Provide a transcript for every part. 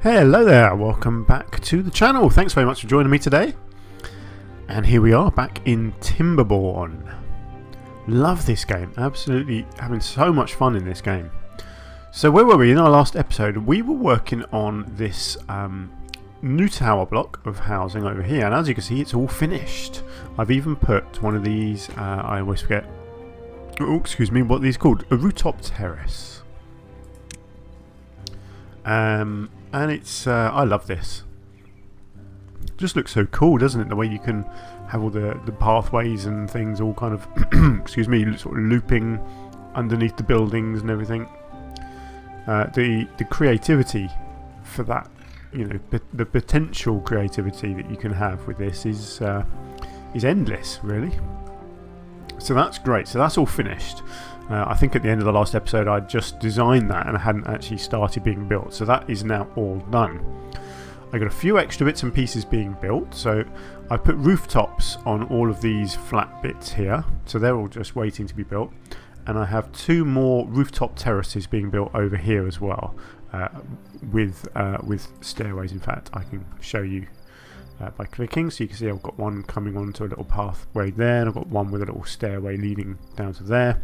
Hello there, welcome back to the channel. Thanks very much for joining me today. And here we are back in Timberborn. Love this game, absolutely having so much fun in this game. So where were we in our last episode? We were working on this new tower block of housing over here, and as you can see it's all finished. I've even put one of these, I always forget, what these called, a rooftop terrace. And it's, I love this. It just looks so cool, doesn't it? The way you can have all the pathways and things all kind of, sort of looping underneath the buildings and everything. The creativity for that, the potential creativity that you can have with this is endless, really. So that's great. So that's all finished. I think at the end of the last episode I just designed that and I hadn't actually started being built, so that is now all done. I got a few extra bits and pieces being built, so I put rooftops on all of these flat bits here, so they're all just waiting to be built, and I have two more rooftop terraces being built over here as well, with stairways. In fact, I can show you by clicking, so you can see I've got one coming onto a little pathway there, and I've got one with a little stairway leading down to there.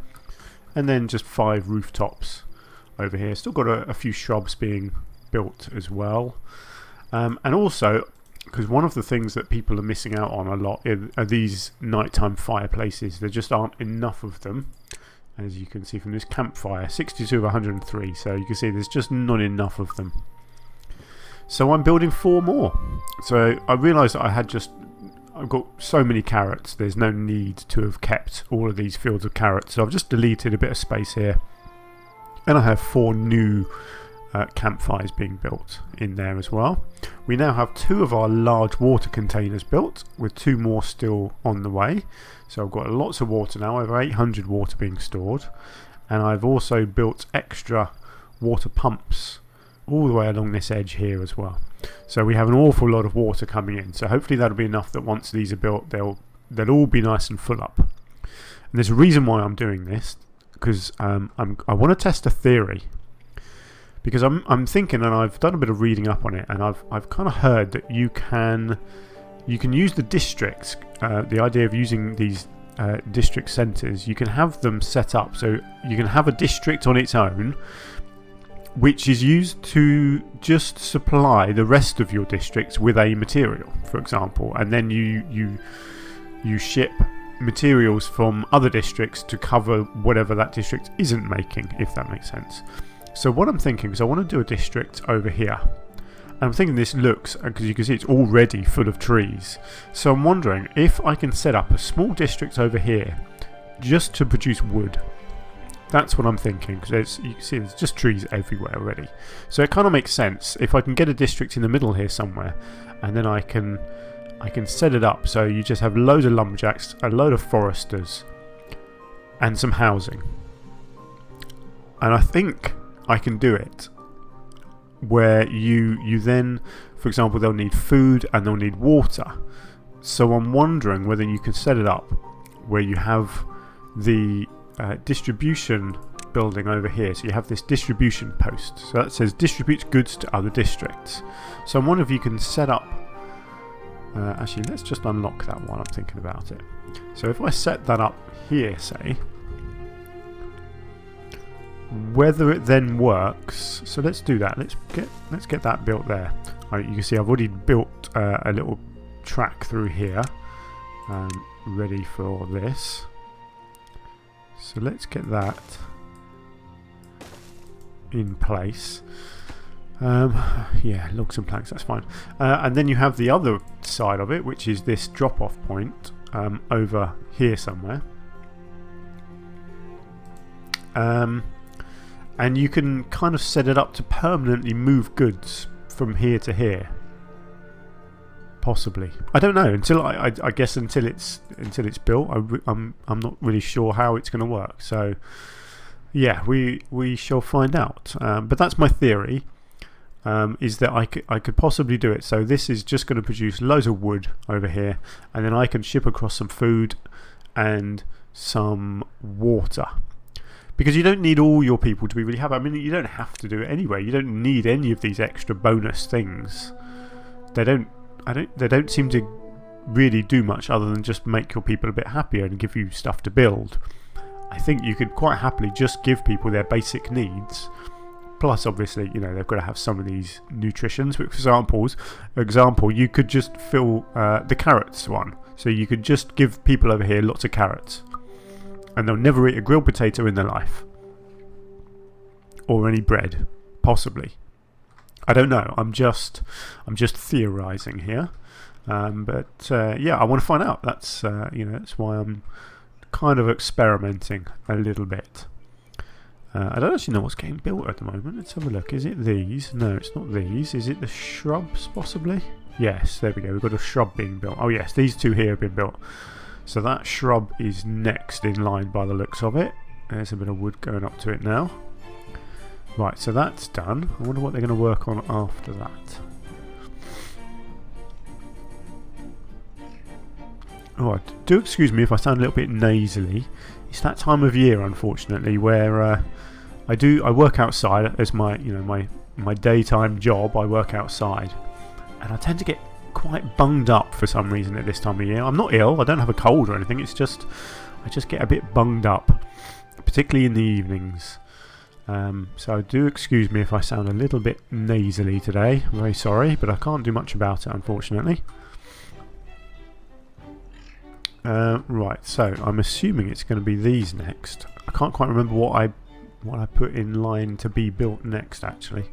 And then just 5 rooftops over here. Still got a few shrubs being built as well. And also, because one of the things that people are missing out on a lot are these nighttime fireplaces. There just aren't enough of them. As you can see from this campfire, 62 of 103. So you can see there's just not enough of them. So I'm building 4 more. So I realised that I've got so many carrots, there's no need to have kept all of these fields of carrots, so I've just deleted a bit of space here, and I have 4 new campfires being built in there as well. We now have 2 of our large water containers built, with 2 more still on the way, so I've got lots of water now, over 800 water being stored, and I've also built extra water pumps all the way along this edge here as well. So we have an awful lot of water coming in, so hopefully that'll be enough that once these are built they'll all be nice and full up. And there's a reason why I'm doing this, because I want to test a theory, because I'm thinking, and I've done a bit of reading up on it, and I've kind of heard that you can use the districts, the idea of using these district centres, you can have them set up so you can have a district on its own which is used to just supply the rest of your districts with a material, for example, and then you ship materials from other districts to cover whatever that district isn't making, if that makes sense. So what I'm thinking is I want to do a district over here, and I'm thinking this looks, because you can see it's already full of trees, so I'm wondering if I can set up a small district over here just to produce wood. That's what I'm thinking, because you can see there's just trees everywhere already. So it kind of makes sense if I can get a district in the middle here somewhere, and then I can set it up so you just have loads of lumberjacks, a load of foresters, and some housing. And I think I can do it where you then, for example, they'll need food and they'll need water. So I'm wondering whether you can set it up where you have the distribution building over here, so you have this distribution post, so that says distributes goods to other districts. So I'm wondering if you can set up, actually let's just unlock that one, I'm thinking about it. So if I set that up here, say, whether it then works, so let's do that, let's get that built there. You can see I've already built a little track through here, ready for this. So let's get that in place. Yeah, logs and planks, that's fine. And then you have the other side of it, which is this drop-off point over here somewhere. And you can kind of set it up to permanently move goods from here to here. Possibly, I don't know. Until I guess until it's built, I'm not really sure how it's going to work. So yeah, we shall find out. But that's my theory. Is that I could possibly do it. So this is just going to produce loads of wood over here, and then I can ship across some food and some water. Because you don't need all your people to be really happy. I mean, you don't have to do it anyway. You don't need any of these extra bonus things. They don't seem to really do much other than just make your people a bit happier and give you stuff to build. I think you could quite happily just give people their basic needs. Plus, obviously, you know, they've got to have some of these nutritions. For example, you could just fill the carrots one. So you could just give people over here lots of carrots. And they'll never eat a grilled potato in their life. Or any bread. Possibly. I don't know. I'm just theorising here. But yeah, I want to find out. That's that's why I'm kind of experimenting a little bit. I don't actually know what's getting built at the moment. Let's have a look. Is it these? No, it's not these. Is it the shrubs, possibly? Yes, there we go. We've got a shrub being built. Oh yes, these two here have been built. So that shrub is next in line by the looks of it. There's a bit of wood going up to it now. Right, so that's done. I wonder what they're going to work on after that. Alright, do excuse me if I sound a little bit nasally. It's that time of year, unfortunately, where I work outside as my my daytime job. I work outside, and I tend to get quite bunged up for some reason at this time of year. I'm not ill. I don't have a cold or anything. It's just I just get a bit bunged up, particularly in the evenings. So do excuse me if I sound a little bit nasally today. I'm very sorry, but I can't do much about it, unfortunately. Right, so I'm assuming it's going to be these next. I can't quite remember what I put in line to be built next, actually.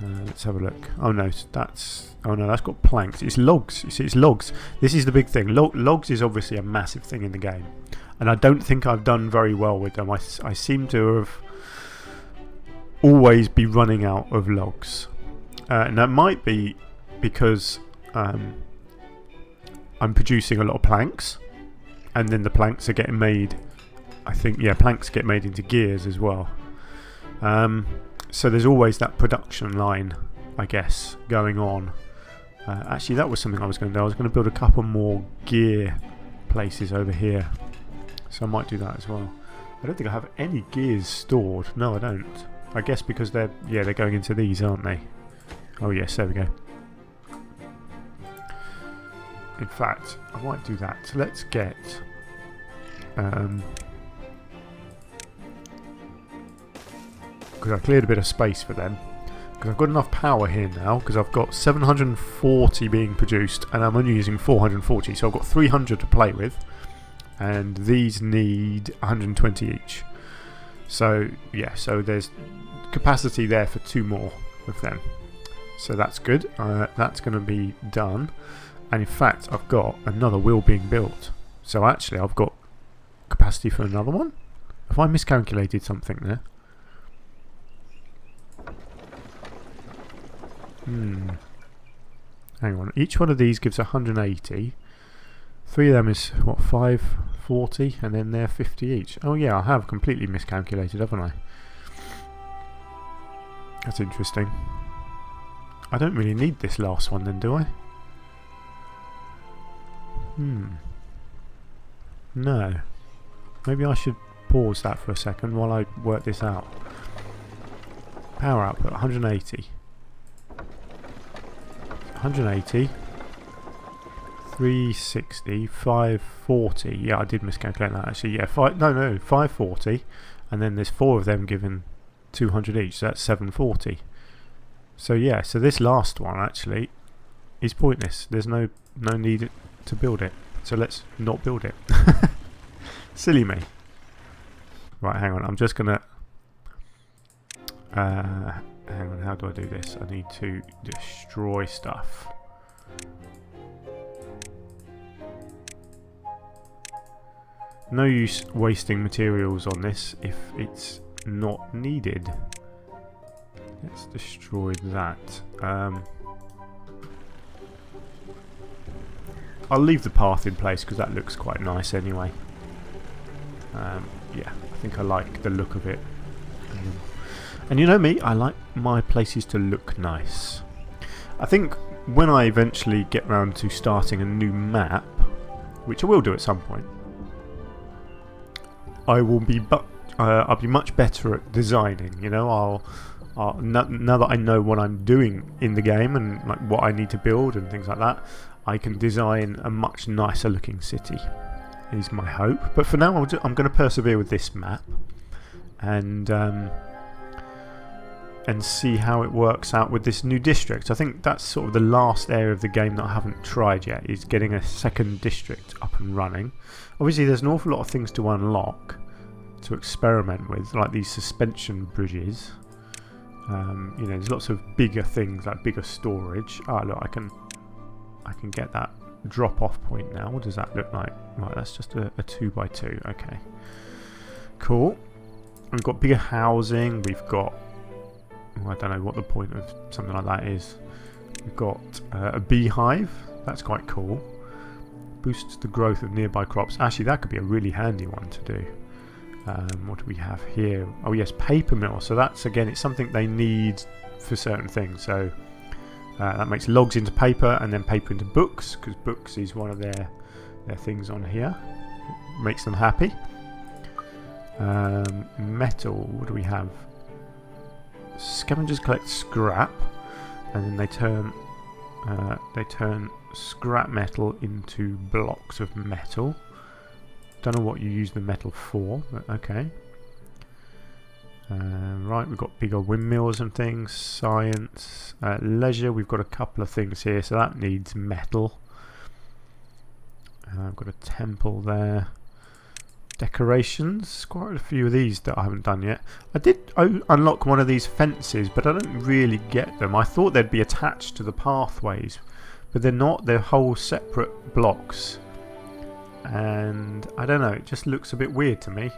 Let's have a look. Oh no, that's got planks. It's logs. You see, it's logs. This is the big thing. Logs is obviously a massive thing in the game, and I don't think I've done very well with them. I seem to have always be running out of logs, and that might be because I'm producing a lot of planks. And then the planks are getting made, I think, yeah, planks get made into gears as well. So there's always that production line, I guess, going on. Actually, that was something I was going to do. I was going to build a couple more gear places over here. So I might do that as well. I don't think I have any gears stored. No, I don't. I guess because they're going into these, aren't they? Oh yes, there we go. In fact, I might do that. So let's get because I cleared a bit of space for them, because I've got enough power here now, because I've got 740 being produced and I'm only using 440, so I've got 300 to play with, and these need 120 each. So yeah, so there's capacity there for 2 more of them, so that's good. That's going to be done. And in fact, I've got another wheel being built. So actually, I've got capacity for another one? Have I miscalculated something there? Hang on. Each one of these gives 180. 3 of them is, what, 540? And then they're 50 each. Oh yeah, I have completely miscalculated, haven't I? That's interesting. I don't really need this last one then, do I? No. Maybe I should pause that for a second while I work this out. Power output 180. 180. 360. 540. Yeah, I did miscalculate that actually. Yeah, 540. And then there's 4 of them giving 200 each. So that's 740. So yeah, so this last one actually is pointless. There's no need to build it, so let's not build it. Silly me. Right, hang on, I'm just gonna hang on, how do I do this? I need to destroy stuff. No use wasting materials on this if it's not needed. Let's destroy that. I'll leave the path in place because that looks quite nice anyway. Yeah, I think I like the look of it. And you know me, I like my places to look nice. I think when I eventually get round to starting a new map, which I will do at some point, I will be I'll be much better at designing. You know, now that I know what I'm doing in the game and like what I need to build and things like that, I can design a much nicer looking city, is my hope. But for now, I'm going to persevere with this map and see how it works out with this new district. I think that's sort of the last area of the game that I haven't tried yet, is getting a second district up and running. Obviously there's an awful lot of things to unlock, to experiment with, like these suspension bridges. You know, there's lots of bigger things, like bigger storage. Ah, look, I can get that drop off point now. What does that look like? Right, that's just a 2x2. Okay, cool. We've got bigger housing. We've got, I don't know what the point of something like that is. We've got a beehive. That's quite cool. Boosts the growth of nearby crops. Actually, that could be a really handy one to do. What do we have here? Oh yes, paper mill. So that's, again, it's something they need for certain things. So that makes logs into paper and then paper into books, because books is one of their things on here. Makes them happy. Metal. What do we have? Scavengers collect scrap, and then they turn scrap metal into blocks of metal. Don't know what you use the metal for, but okay. Right, we've got bigger windmills and things. Science, leisure. We've got a couple of things here, so that needs metal. I've got a temple there. Decorations, quite a few of these that I haven't done yet. I did unlock one of these fences, but I don't really get them. I thought they'd be attached to the pathways, but they're not. They're whole separate blocks, and I don't know, it just looks a bit weird to me.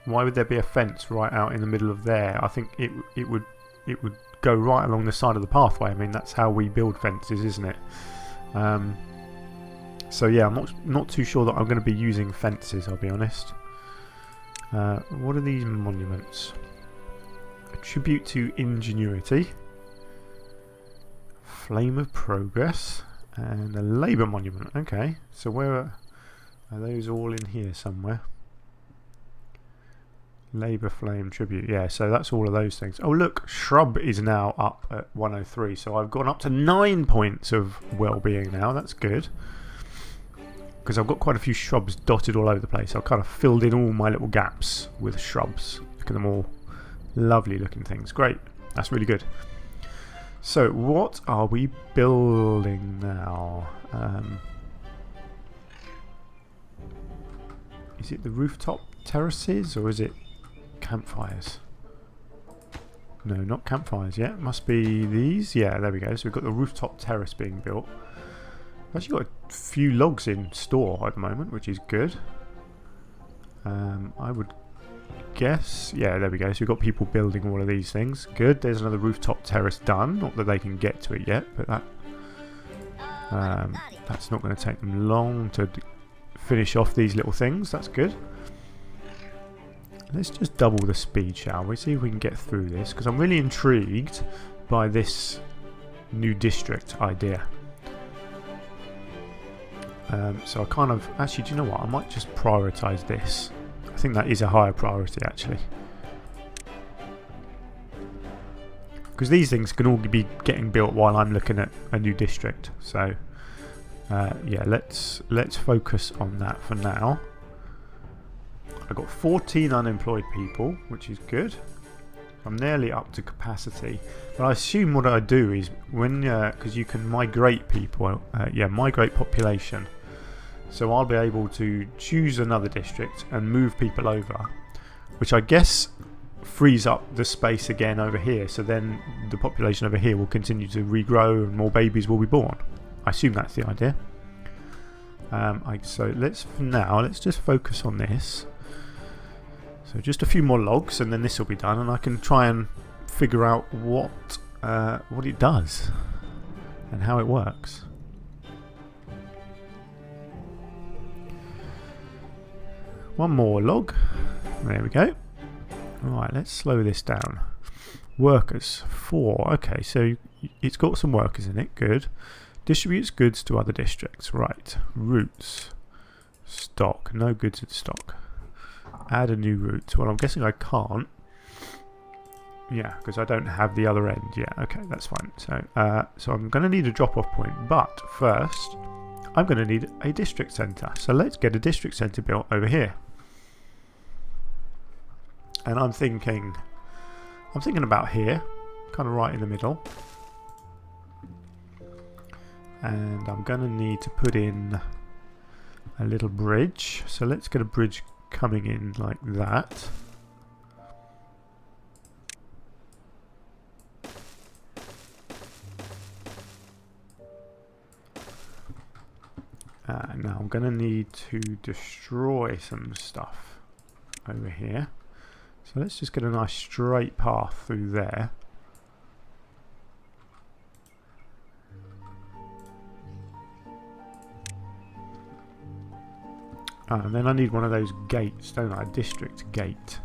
Why would there be a fence right out in the middle of there? I think it would go right along the side of the pathway. I mean, that's how we build fences, isn't it? So yeah, I'm not too sure that I'm going to be using fences, I'll be honest. What are these monuments? A tribute to ingenuity, flame of progress, and a labour monument. Okay, so where are those all in here somewhere? Labour, flame, tribute. Yeah, so that's all of those things. Oh look, shrub is now up at 103, so I've gone up to 9 points of well-being now. That's good, because I've got quite a few shrubs dotted all over the place. I've kind of filled in all my little gaps with shrubs. Look at them all. Lovely looking things. Great. That's really good. So what are we building now? Is it the rooftop terraces, or is it campfires? No, not campfires yet. Must be these. Yeah, there we go. So we've got the rooftop terrace being built. I've actually got a few logs in store at the moment, which is good. I would guess, yeah, there we go. So we've got people building all of these things. Good. There's another rooftop terrace done. Not that they can get to it yet, but that's not going to take them long to finish off these little things. That's good. Let's just double the speed, shall we? See if we can get through this, because I'm really intrigued by this new district idea. So I kind of, actually, do you know what? I might just prioritise this. I think that is a higher priority, actually, because these things can all be getting built while I'm looking at a new district. So yeah, let's focus on that for now. I've got 14 unemployed people, which is good. I'm nearly up to capacity. But I assume what I do is when, because you can migrate people, yeah, migrate population. So I'll be able to choose another district and move people over, which I guess frees up the space again over here. So then the population over here will continue to regrow and more babies will be born. I assume that's the idea. So for now, let's just focus on this. So just a few more logs and then this will be done, and I can try and figure out what it does and how it works. One more log. There we go. Alright, let's slow this down. Workers, 4. Okay, so it's got some workers in it. Good. Distributes goods to other districts. Right. Routes. Stock. No goods in stock. Add a new route. Well, I'm guessing I can't. Yeah, because I don't have the other end. Yeah, okay, that's fine. So I'm going to need a drop-off point, but first I'm going to need a district centre. So let's get a district centre built over here. And I'm thinking about here, kind of right in the middle. And I'm going to need to put in a little bridge. So let's get a bridge coming in like that. Now I'm going to need to destroy some stuff over here. So let's just get a nice straight path through there. And then I need one of those gates, don't I? A district gate.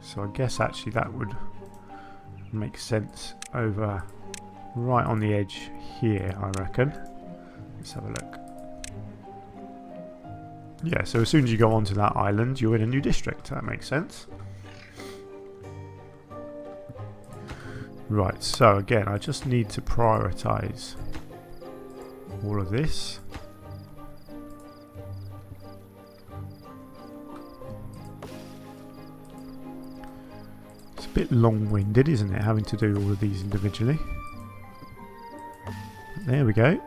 So I guess actually that would make sense over right on the edge here, I reckon. Let's have a look. Yeah, so as soon as you go onto that island, you're in a new district. That makes sense. Right, so again, I just need to prioritise all of this. It's a bit long-winded, isn't it, having to do all of these individually. There we go.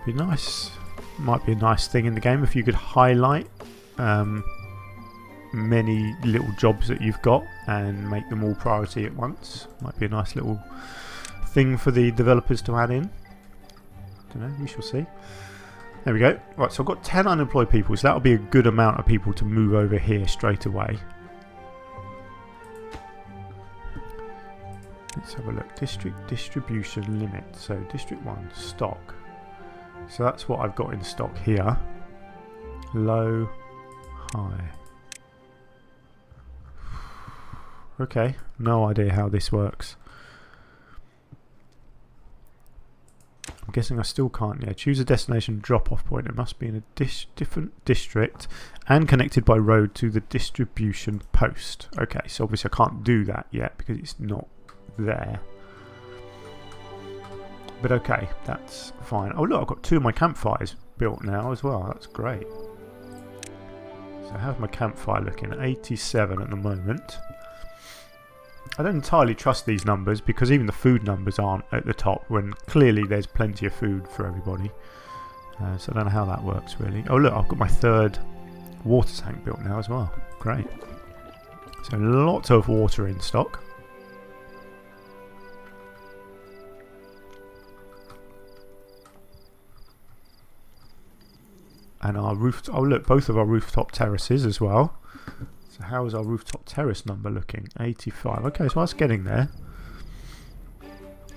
Be nice. Might be a nice thing in the game if you could highlight many little jobs that you've got and make them all priority at once. Might be a nice little thing for the developers to add in. Don't know, we shall see. There we go. Right, so I've got 10 unemployed people, so that'll be a good amount of people to move over here straight away. Let's have a look. District distribution limit. So District 1 stock. So that's what I've got in stock here. Low, high. Okay, no idea how this works. I'm guessing I still can't. Yeah, choose a destination drop-off point. It must be in a different district and connected by road to the distribution post. Okay, so obviously I can't do that yet because it's not there. But okay, that's fine. Oh look, I've got 2 of my campfires built now as well. That's great. So how's my campfire looking? 87 at the moment. I don't entirely trust these numbers because even the food numbers aren't at the top when clearly there's plenty of food for everybody. So I don't know how that works really. Oh look, I've got my 3rd water tank built now as well. Great. So lots of water in stock. And our roof. Oh look, both of our rooftop terraces as well. So how is our rooftop terrace number looking? 85. Okay, so that's getting there.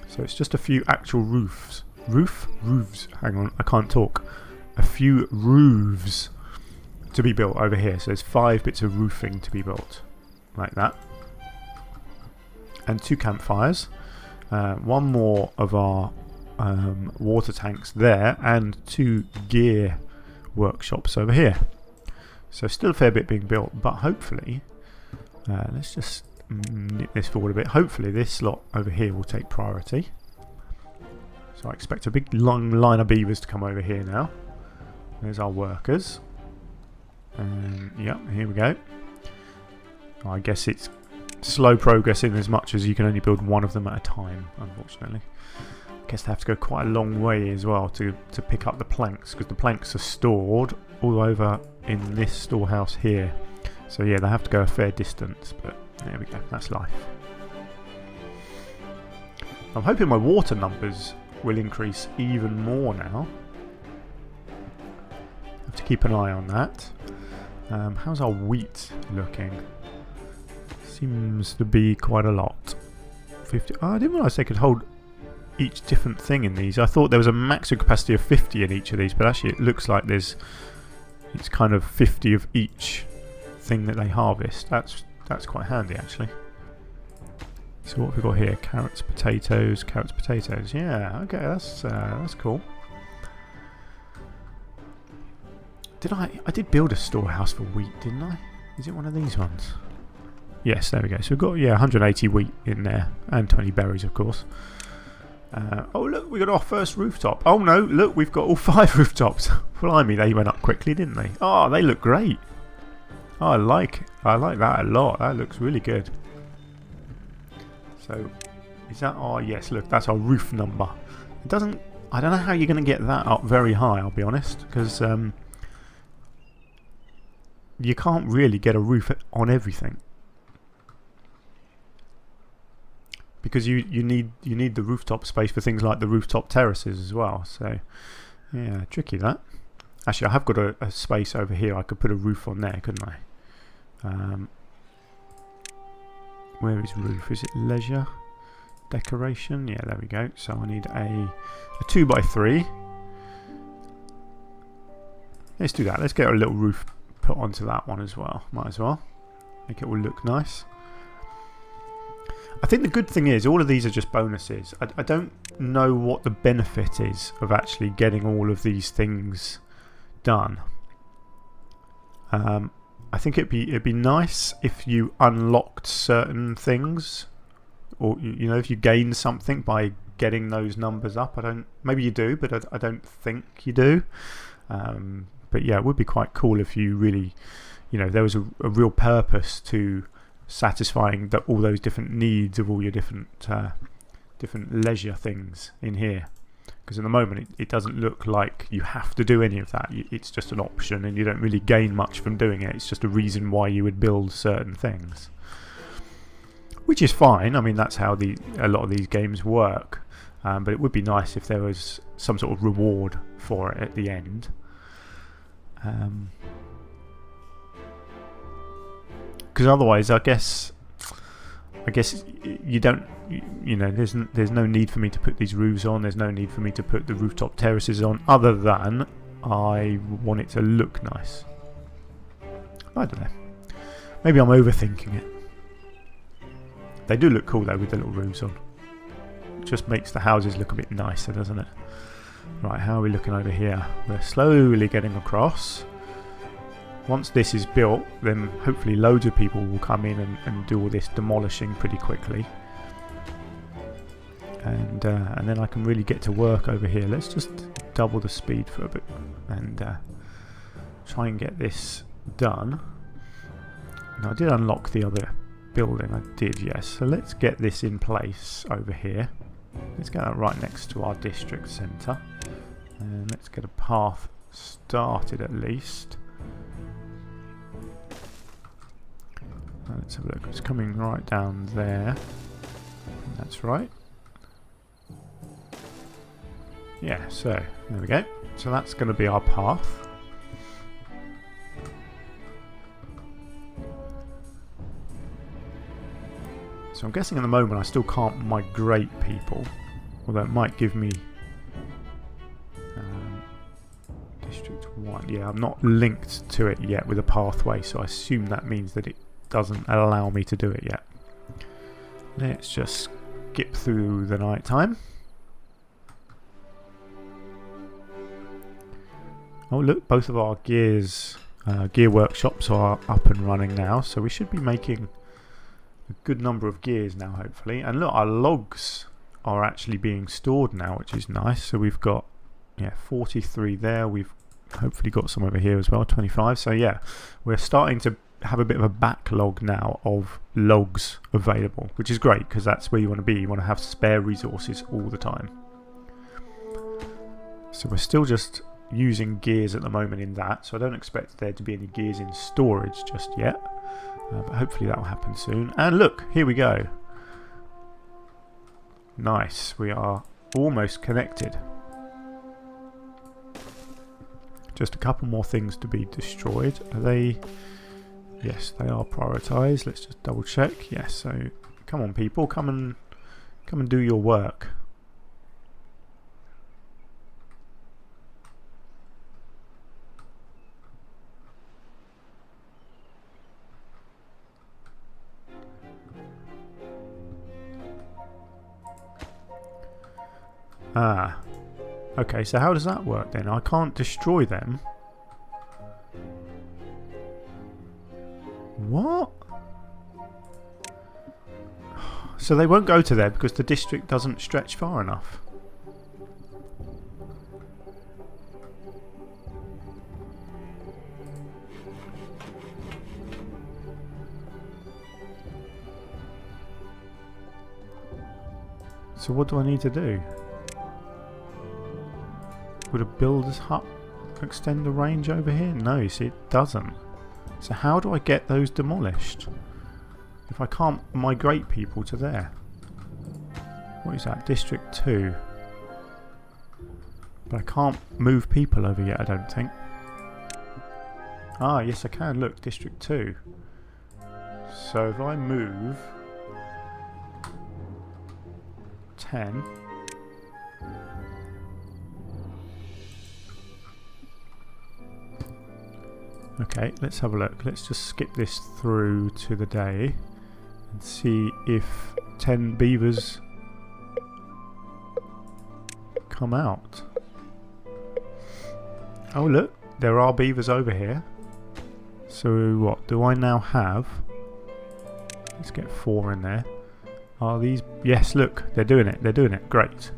So it's just a few actual roofs. Roofs. Hang on, I can't talk. A few roofs to be built over here. So there's 5 bits of roofing to be built, like that. And 2 campfires. 1 more of our water tanks there, and 2 gear workshops over here. So still a fair bit being built, but hopefully let's just nip this forward a bit. Hopefully this lot over here will take priority. So I expect a big long line of beavers to come over here now. There's our workers, and yeah, here we go. I guess it's slow progress in as much as you can only build 1 of them at a time, unfortunately. I guess they have to go quite a long way as well to pick up the planks, because the planks are stored all over in this storehouse here. So yeah, they have to go a fair distance, but there we go, that's life. I'm hoping my water numbers will increase even more now. Have to keep an eye on that. How's our wheat looking? Seems to be quite a lot. 50. Oh, I didn't realise they could hold each different thing in these. I thought there was a maximum capacity of 50 in each of these, but actually it looks like it's kind of 50 of each thing that they harvest. That's quite handy actually. So what have we got here? Carrots, potatoes, carrots, potatoes. Yeah, okay, that's cool. I did build a storehouse for wheat, didn't I? Is it one of these ones? Yes, there we go. So we've got 180 wheat in there and 20 berries, of course. Oh look, we got our first rooftop. Oh no, look, we've got all 5 rooftops. Blimey, they went up quickly, didn't they? Oh, they look great. Oh, I like that a lot. That looks really good. So, is that our... Yes, look, that's our roof number. It doesn't... I don't know how you're going to get that up very high, I'll be honest, because you can't really get a roof on everything. Because you need the rooftop space for things like the rooftop terraces as well. So, yeah, tricky that. Actually, I have got a space over here. I could put a roof on there, couldn't I? Where is roof? Is it leisure? Decoration? Yeah, there we go. So I need a 2x3. Let's do that. Let's get a little roof put onto that one as well. Might as well. Make it all look nice. I think the good thing is all of these are just bonuses. I don't know what the benefit is of actually getting all of these things done. I think it'd be nice if you unlocked certain things, or you know, if you gained something by getting those numbers up. Maybe you do, but I don't think you do. But yeah, it would be quite cool if you really, you know, there was a real purpose to satisfying all those different needs of all your different leisure things in here. Because at the moment it doesn't look like you have to do any of that. It's just an option and you don't really gain much from doing it. It's just a reason why you would build certain things, which is fine. I mean, that's how a lot of these games work. But it would be nice if there was some sort of reward for it at the end. Because otherwise, I guess you don't, you know, there's no need for me to put these roofs on. There's no need for me to put the rooftop terraces on, other than I want it to look nice. I don't know. Maybe I'm overthinking it. They do look cool though with the little roofs on. It just makes the houses look a bit nicer, doesn't it? Right, how are we looking over here? We're slowly getting across. Once this is built, then hopefully loads of people will come in and do all this demolishing pretty quickly. And then I can really get to work over here. Let's just double the speed for a bit and try and get this done. Now, I did unlock the other building. I did, yes. So let's get this in place over here. Let's get that right next to our district centre. And let's get a path started at least. Let's have a look. It's coming right down there. That's right. Yeah, so there we go. So that's going to be our path. So I'm guessing at the moment I still can't migrate people, although it might give me District 1. Yeah, I'm not linked to it yet with a pathway, so I assume that means that it doesn't allow me to do it yet. Let's just skip through the night time. Oh look, both of our gear workshops are up and running now, so we should be making a good number of gears now, hopefully. And look, our logs are actually being stored now, which is nice. So we've got 43 there. We've hopefully got some over here as well, 25. So yeah, we're starting to have a bit of a backlog now of logs available, which is great because that's where you want to be. You want to have spare resources all the time. So we're still just using gears at the moment in that, so I don't expect there to be any gears in storage just yet, but hopefully that will happen soon. And look, here we go. Nice, we are almost connected. Just a couple more things to be destroyed. Are they? Yes, they are prioritised. Let's just double check. Yes, so come on people, come and do your work. Ah. Okay, so how does that work then? I can't destroy them. What? So they won't go to there because the district doesn't stretch far enough. So what do I need to do? Would a builder's hut extend the range over here? No, you see it doesn't. So how do I get those demolished? If I can't migrate people to there. What is that? District 2. But I can't move people over yet, I don't think. Ah, yes I can. Look, District 2. So if I move 10. Okay, let's have a look. Let's just skip this through to the day and see if 10 beavers come out. Oh look, there are beavers over here. So what do I now have? Let's get 4 in there. Are these... Yes, look, they're doing it. They're doing it. Great.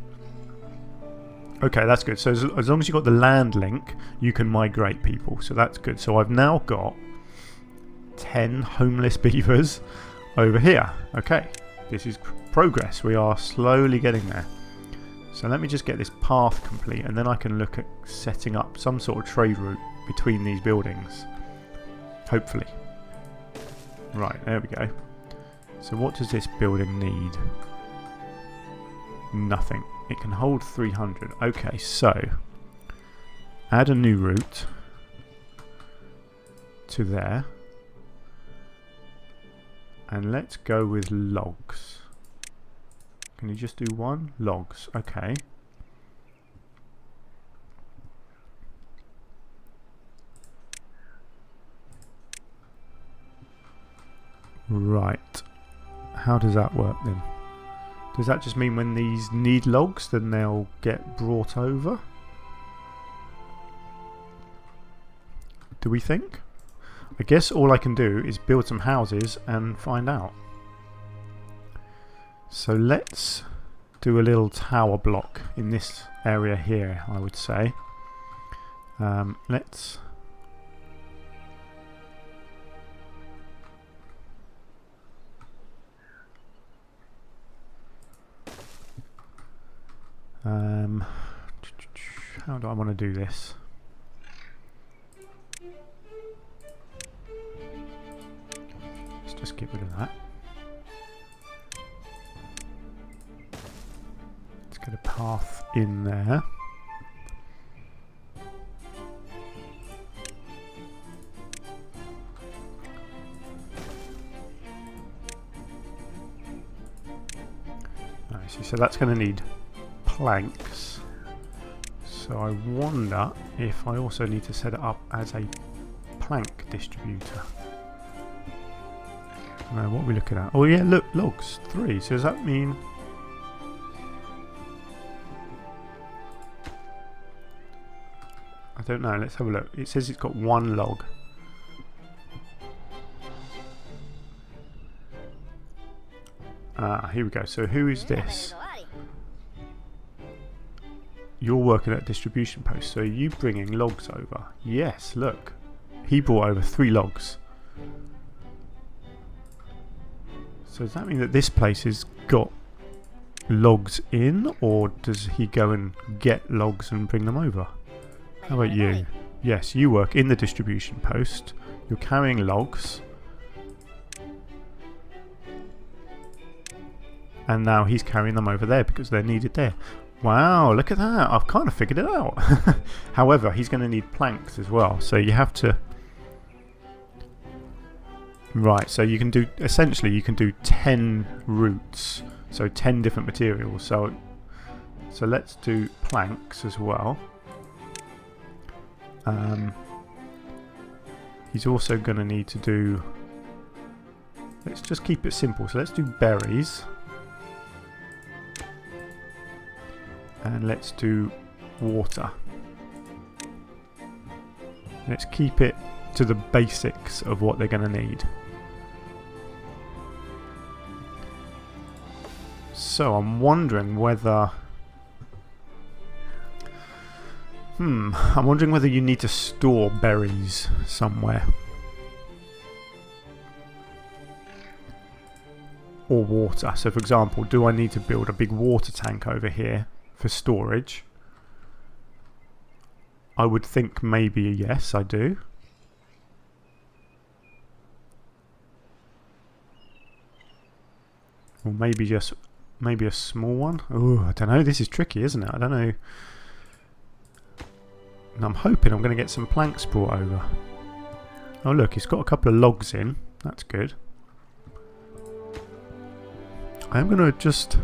Okay, that's good. So as long as you've got the land link, you can migrate people. So that's good. So I've now got 10 homeless beavers over here. Okay, this is progress. We are slowly getting there. So let me just get this path complete and then I can look at setting up some sort of trade route between these buildings. Hopefully. Right, there we go. So what does this building need? Nothing. It can hold 300. Okay, so add a new route to there. And let's go with logs. Can you just do one? Logs. Okay. Right. How does that work then? Does that just mean when these need logs, then they'll get brought over? Do we think? I guess all I can do is build some houses and find out. So let's do a little tower block in this area here, I would say. Let's... how do I want to do this? Let's just get rid of that. Let's get a path in there. I see, so that's going to need planks. So I wonder if I also need to set it up as a plank distributor. No, what are we looking at? Oh yeah, look, logs, 3. So does that mean... I don't know, let's have a look. It says it's got 1 log. Ah, here we go. So who is this? You're working at a distribution post, so you bringing logs over? Yes, look. He brought over 3 logs. So does that mean that this place has got logs in, or does he go and get logs and bring them over? How about you? Yes, you work in the distribution post. You're carrying logs. And now he's carrying them over there because they're needed there. Wow, look at that. I've kind of figured it out. However, he's going to need planks as well. So you have to... Right, so you can do... Essentially, you can do 10 routes. So 10 different materials. So let's do planks as well. He's also going to need to do... Let's just keep it simple. So let's do berries. And let's do water. Let's keep it to the basics of what they're going to need. So I'm wondering whether... I'm wondering whether you need to store berries somewhere. Or water. So for example, do I need to build a big water tank over here for storage? I would think maybe yes, I do. Or maybe a small one. Oh, I don't know. This is tricky, isn't it? I don't know. And I'm hoping I'm going to get some planks brought over. Oh look, it's got a couple of logs in. That's good. I'm going to just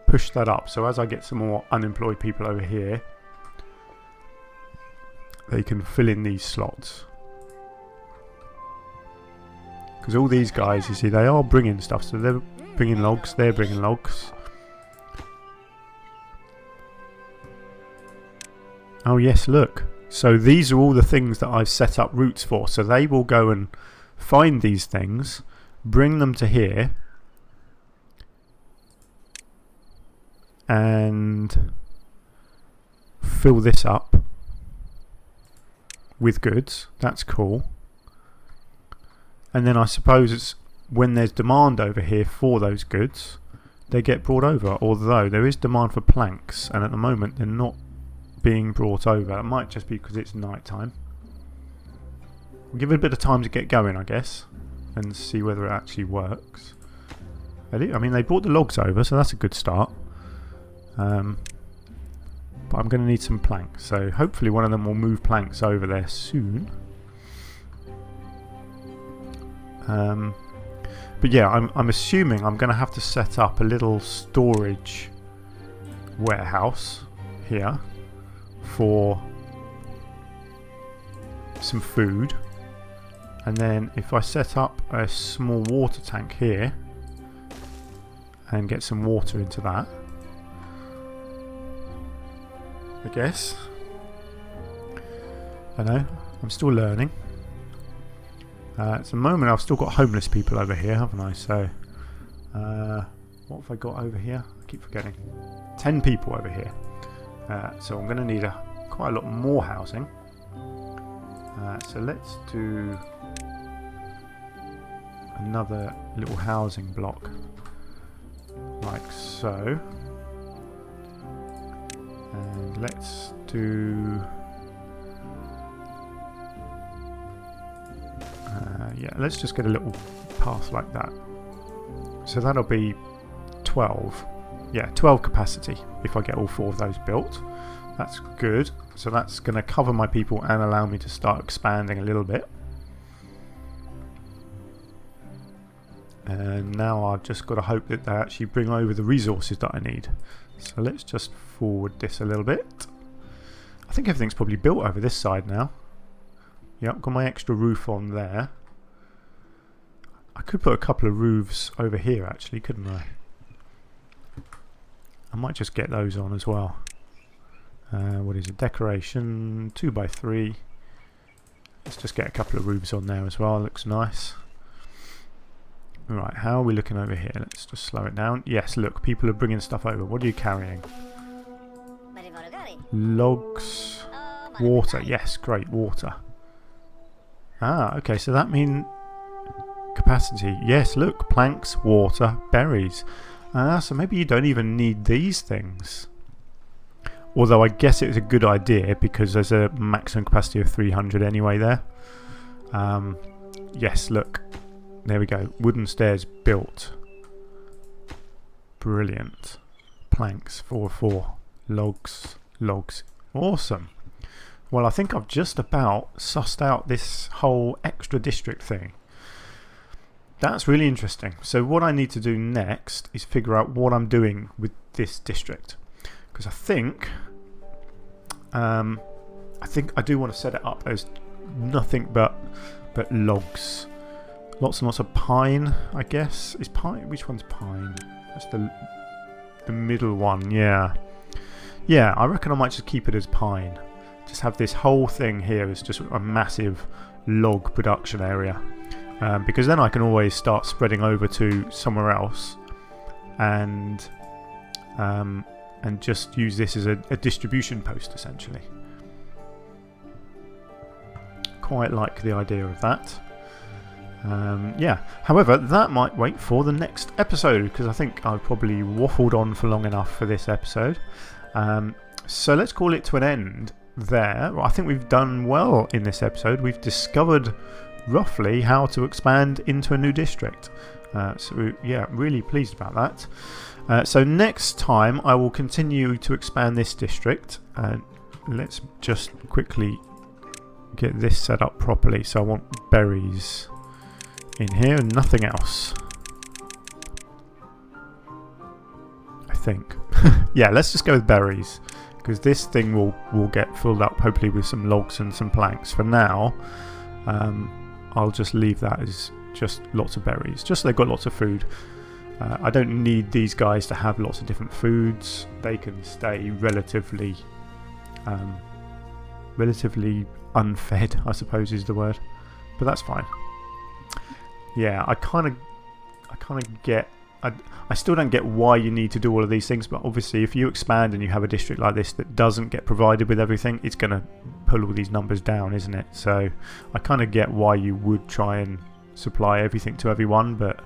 push that up. So as I get some more unemployed people over here, they can fill in these slots. Because all these guys, you see, they are bringing stuff. So they're bringing logs, they're bringing logs. Oh yes, look. So these are all the things that I've set up routes for. So they will go and find these things, bring them to here, and fill this up with goods. That's cool. And then I suppose it's when there's demand over here for those goods, they get brought over. Although there is demand for planks, and at the moment they're not being brought over. It might just be because it's night time. We'll give it a bit of time to get going, I guess, and see whether it actually works. I mean, they brought the logs over, so that's a good start. But I'm going to need some planks, so hopefully one of them will move planks over there soon. But yeah, I'm assuming I'm going to have to set up a little storage warehouse here for some food, and then if I set up a small water tank here and get some water into that, I guess. I know, I'm still learning. At the moment I've still got homeless people over here, haven't I? So what have I got over here? I keep forgetting. 10 people over here. So I'm going to need quite a lot more housing. So let's do another little housing block like so. And let's do yeah, let's just get a little path like that. So that'll be 12. Yeah, 12 capacity if I get all 4 of those built. That's good. So that's going to cover my people and allow me to start expanding a little bit. And now I've just got to hope that they actually bring over the resources that I need. So let's just forward this a little bit. I think everything's probably built over this side now. Yep, got my extra roof on there. I could put a couple of roofs over here actually, couldn't I? I might just get those on as well. What is it? Decoration 2x3. Let's just get a couple of roofs on there as well. Looks nice. Right, how are we looking over here? Let's just slow it down. Yes, look, people are bringing stuff over. What are you carrying? Logs. Water. Yes, great, water. Ah, okay, so that means capacity. Yes, look, planks, water, berries. Ah, so maybe you don't even need these things. Although I guess it was a good idea because there's a maximum capacity of 300 anyway there. Yes, look. There we go. Wooden stairs built. Brilliant. Planks, 4x4. Logs. Awesome. Well, I think I've just about sussed out this whole extra district thing. That's really interesting. So what I need to do next is figure out what I'm doing with this district. Because I think I do want to set it up as nothing but logs. Lots and lots of pine, I guess. Is pine? Which one's pine? That's the the middle one. Yeah, I reckon I might just keep it as pine. Just have this whole thing here as just a massive log production area, because then I can always start spreading over to somewhere else, and just use this as a distribution post essentially. Quite like the idea of that. Yeah, however, that might wait for the next episode, because I think I've probably waffled on for long enough for this episode. So let's call it to an end there. I think we've done well in this episode. We've discovered roughly how to expand into a new district. So yeah, really pleased about that. So next time I will continue to expand this district. Let's just quickly get this set up properly. So I want berries in here and nothing else, I think. Yeah, let's just go with berries, because this thing will get filled up hopefully with some logs and some planks. For now, I'll just leave that as just lots of berries, just so they've got lots of food. I don't need these guys to have lots of different foods. They can stay relatively unfed, I suppose is the word, but that's fine. Yeah, I kind of get. I still don't get why you need to do all of these things, but obviously if you expand and you have a district like this that doesn't get provided with everything, it's going to pull all these numbers down, isn't it? So I kind of get why you would try and supply everything to everyone, but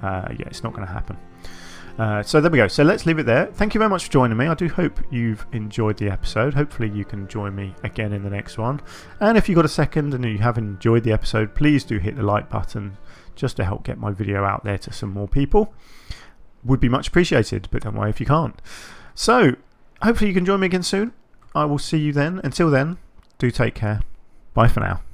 yeah, it's not going to happen. So there we go. So let's leave it there. Thank you very much for joining me. I do hope you've enjoyed the episode. Hopefully you can join me again in the next one. And if you've got a second and you have enjoyed the episode, please do hit the like button just to help get my video out there to some more people. Would be much appreciated, but don't worry if you can't. So hopefully you can join me again soon. I will see you then. Until then, do take care. Bye for now.